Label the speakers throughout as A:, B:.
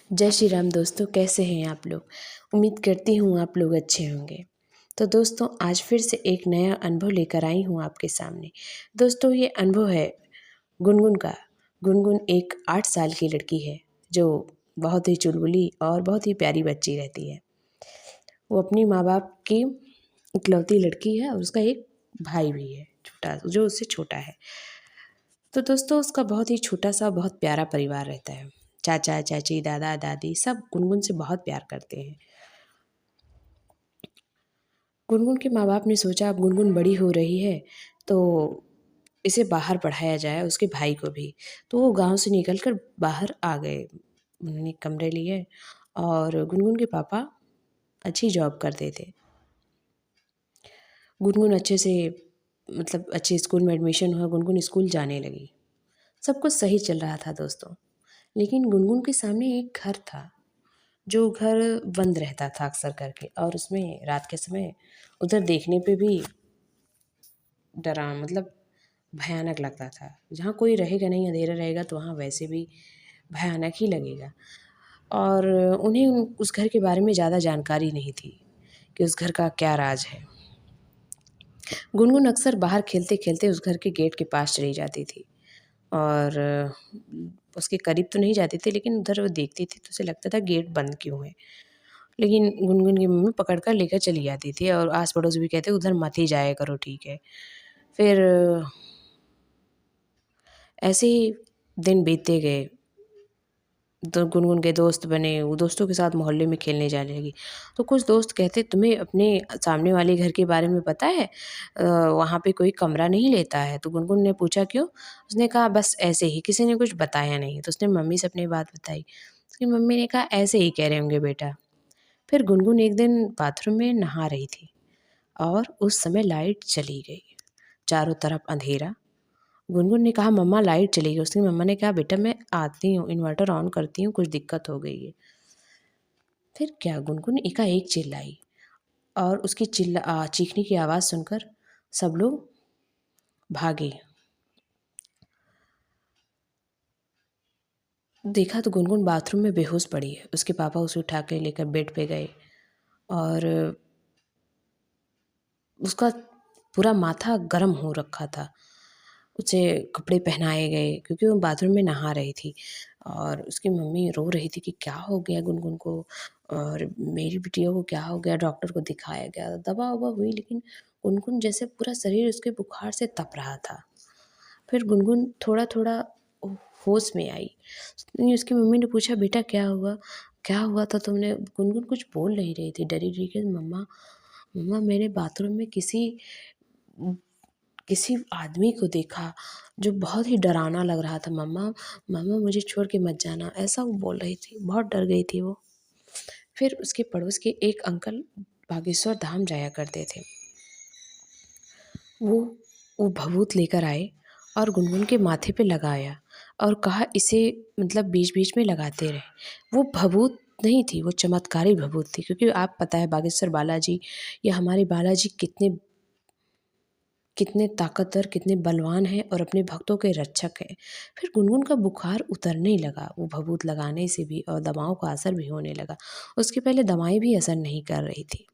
A: जय श्री राम दोस्तों, कैसे हैं आप लोग। उम्मीद करती हूँ आप लोग अच्छे होंगे। तो दोस्तों, आज फिर से एक नया अनुभव लेकर आई हूँ आपके सामने। दोस्तों, ये अनुभव है गुनगुन का। गुनगुन एक 8 साल की लड़की है जो बहुत ही चुलबुली और बहुत ही प्यारी बच्ची रहती है। वो अपनी माँ बाप की इकलौती लड़की है और उसका एक भाई भी है छोटा, जो उससे छोटा है। तो दोस्तों, उसका बहुत ही छोटा सा बहुत प्यारा परिवार रहता है। चाचा चाची, दादा दादी सब गुनगुन से बहुत प्यार करते हैं। गुनगुन के माँ बाप ने सोचा अब गुनगुन बड़ी हो रही है तो इसे बाहर पढ़ाया जाए, उसके भाई को भी। तो वो गांव से निकलकर बाहर आ गए। उन्होंने कमरे लिए और गुनगुन के पापा अच्छी जॉब करते थे। गुनगुन अच्छे से अच्छे स्कूल में एडमिशन हुआ। गुनगुन स्कूल जाने लगी। सब कुछ सही चल रहा था दोस्तों। लेकिन गुनगुन के सामने एक घर था, जो घर बंद रहता था अक्सर करके, और उसमें रात के समय उधर देखने पे भी डरा भयानक लगता था। जहाँ कोई रहेगा नहीं, अंधेरा रहेगा, तो वहाँ वैसे भी भयानक ही लगेगा। और उन्हें उस घर के बारे में ज़्यादा जानकारी नहीं थी कि उस घर का क्या राज है। गुनगुन अक्सर बाहर खेलते खेलते उस घर के गेट के पास चली जाती थी और उसके करीब तो नहीं जाती थी, लेकिन उधर वो देखती थी तो उसे लगता था गेट बंद क्यों है। लेकिन गुनगुन की मम्मी पकड़ कर लेकर चली जाती थी और आस पड़ोस भी कहते उधर मत ही जाया करो, ठीक है। फिर ऐसे ही दिन बीतते गए। तो गुनगुन के दोस्त बने, वो दोस्तों के साथ मोहल्ले में खेलने जाने लगी। तो कुछ दोस्त कहते तुम्हें अपने सामने वाले घर के बारे में पता है, वहाँ पे कोई कमरा नहीं लेता है। तो गुनगुन ने पूछा क्यों। उसने कहा बस ऐसे ही, किसी ने कुछ बताया नहीं। तो उसने मम्मी से अपनी बात बताई। उसकी मम्मी ने कहा ऐसे ही कह रहे होंगे बेटा। फिर गुनगुन एक दिन बाथरूम में नहा रही थी और उस समय लाइट चली गई। चारों तरफ अंधेरा। गुनगुन ने कहा मम्मा लाइट चली गई। उसकी मम्मा ने कहा बेटा मैं आती हूँ, इन्वर्टर ऑन करती हूँ, कुछ दिक्कत हो गई है। फिर क्या, गुनगुन एकाएक चिल्लाई और उसकी चीखने की आवाज़ सुनकर सब लोग भागे। देखा तो गुनगुन बाथरूम में बेहोश पड़ी है। उसके पापा उसे उठा के लेकर बेड पे गए और उसका पूरा माथा गर्म हो रखा था। उसे कपड़े पहनाए गए क्योंकि वो बाथरूम में नहा रही थी। और उसकी मम्मी रो रही थी कि क्या हो गया गुनगुन को, और मेरी बिटिया को क्या हो गया। डॉक्टर को दिखाया गया, दवा ववा हुई, लेकिन गुनगुन जैसे पूरा शरीर उसके बुखार से तप रहा था। फिर गुनगुन थोड़ा थोड़ा होश में आई। उसकी मम्मी ने पूछा बेटा क्या हुआ, क्या हुआ था तुमने। गुनगुन कुछ बोल नहीं रही थी, डरी रही कि मम्मा मम्मा मैंने बाथरूम में किसी किसी आदमी को देखा जो बहुत ही डरावना लग रहा था। मम्मा मम्मा मुझे छोड़ के मत जाना, ऐसा वो बोल रही थी। बहुत डर गई थी वो। फिर उसके पड़ोस के एक अंकल बागेश्वर धाम जाया करते थे। वो वो भभूत लेकर आए और गुनगुन के माथे पे लगाया और कहा इसे बीच बीच में लगाते रहे। वो भभूत नहीं थी, वो चमत्कारी भभूत थी, क्योंकि आप पता है बागेश्वर बालाजी या हमारे बालाजी कितने कितने ताकतवर, कितने बलवान हैं और अपने भक्तों के रक्षक हैं। फिर गुनगुन का बुखार उतरने लगा, वो भभूत लगाने से भी, और दवाओं का असर भी होने लगा। उसके पहले दवाएं भी असर नहीं कर रही थी।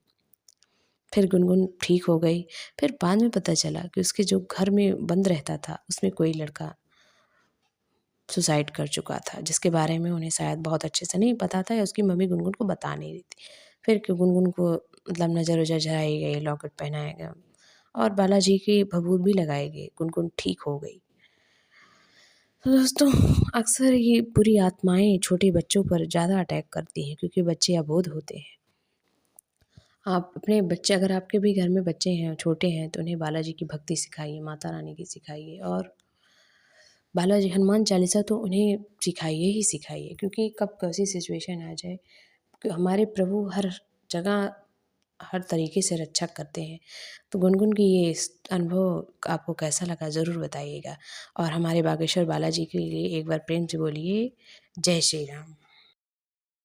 A: फिर गुनगुन ठीक हो गई। फिर बाद में पता चला कि उसके जो घर में बंद रहता था उसमें कोई लड़का सुसाइड कर चुका था, जिसके बारे में उन्हें शायद बहुत अच्छे से नहीं पता था या उसकी मम्मी गुनगुन को बता नहीं रही थी। फिर गुनगुन को नज़र वज़र चढ़ाई गई, लॉकेट पहनाया गया और बालाजी की भभूत भी लगाई गई। गुनगुन ठीक हो गई। तो दोस्तों, अक्सर ये बुरी आत्माएं छोटे बच्चों पर ज़्यादा अटैक करती हैं क्योंकि बच्चे अबोध होते हैं। आप अपने बच्चे, अगर आपके भी घर में बच्चे हैं छोटे हैं, तो उन्हें बालाजी की भक्ति सिखाइए, माता रानी की सिखाइए, और बालाजी हनुमान चालीसा तो उन्हें सिखाइए ही सिखाइए, क्योंकि कब कैसी सिचुएशन आ जाए। कि हमारे प्रभु हर जगह हर तरीके से रक्षा करते हैं। तो गुनगुन की ये अनुभव आपको कैसा लगा ज़रूर बताइएगा, और हमारे बागेश्वर बालाजी के लिए एक बार प्रेम से बोलिए जय श्री राम।